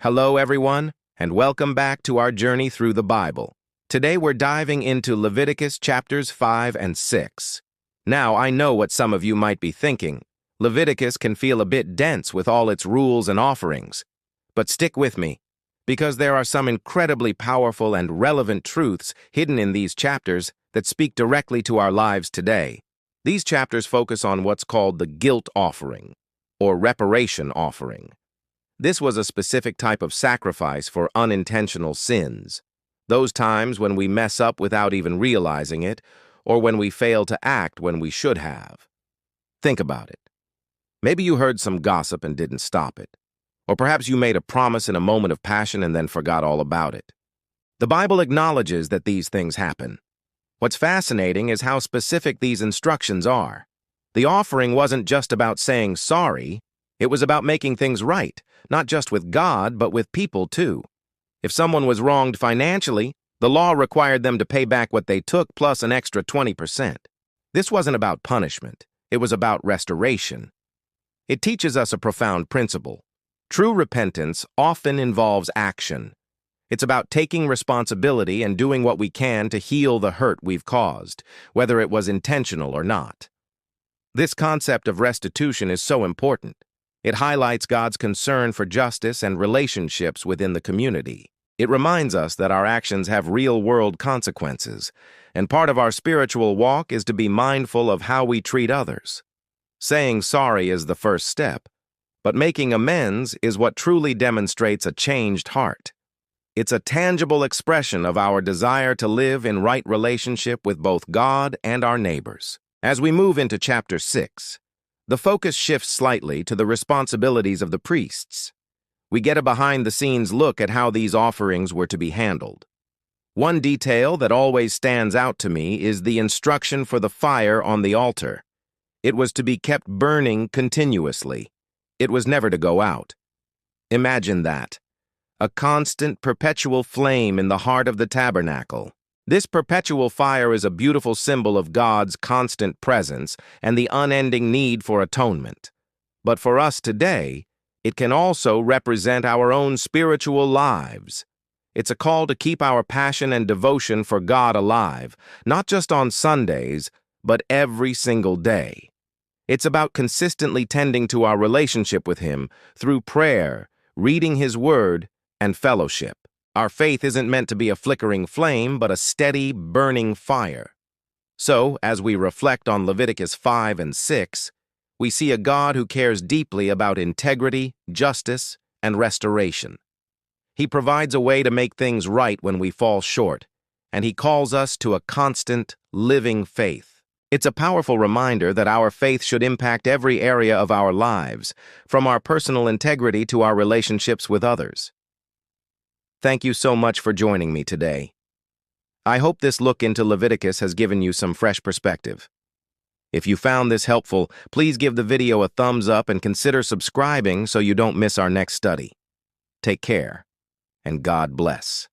Hello, everyone, and welcome back to our journey through the Bible. Today, we're diving into Leviticus chapters 5 and 6. Now, I know what some of you might be thinking. Leviticus can feel a bit dense with all its rules and offerings. But stick with me, because there are some incredibly powerful and relevant truths hidden in these chapters that speak directly to our lives today. These chapters focus on what's called the guilt offering, or reparation offering. This was a specific type of sacrifice for unintentional sins. Those times when we mess up without even realizing it, or when we fail to act when we should have. Think about it. Maybe you heard some gossip and didn't stop it. Or perhaps you made a promise in a moment of passion and then forgot all about it. The Bible acknowledges that these things happen. What's fascinating is how specific these instructions are. The offering wasn't just about saying sorry. It was about making things right, not just with God, but with people too. If someone was wronged financially, the law required them to pay back what they took plus an extra 20%. This wasn't about punishment. It was about restoration. It teaches us a profound principle. True repentance often involves action. It's about taking responsibility and doing what we can to heal the hurt we've caused, whether it was intentional or not. This concept of restitution is so important. It highlights God's concern for justice and relationships within the community. It reminds us that our actions have real-world consequences, and part of our spiritual walk is to be mindful of how we treat others. Saying sorry is the first step, but making amends is what truly demonstrates a changed heart. It's a tangible expression of our desire to live in right relationship with both God and our neighbors. As we move into chapter 6, the focus shifts slightly to the responsibilities of the priests. We get a behind-the-scenes look at how these offerings were to be handled. One detail that always stands out to me is the instruction for the fire on the altar. It was to be kept burning continuously. It was never to go out. Imagine that. A constant, perpetual flame in the heart of the tabernacle. This perpetual fire is a beautiful symbol of God's constant presence and the unending need for atonement. But for us today, it can also represent our own spiritual lives. It's a call to keep our passion and devotion for God alive, not just on Sundays, but every single day. It's about consistently tending to our relationship with Him through prayer, reading His Word, and fellowship. Our faith isn't meant to be a flickering flame, but a steady, burning fire. So, as we reflect on Leviticus 5 and 6, we see a God who cares deeply about integrity, justice, and restoration. He provides a way to make things right when we fall short, and He calls us to a constant, living faith. It's a powerful reminder that our faith should impact every area of our lives, from our personal integrity to our relationships with others. Thank you so much for joining me today. I hope this look into Leviticus has given you some fresh perspective. If you found this helpful, please give the video a thumbs up and consider subscribing so you don't miss our next study. Take care, and God bless.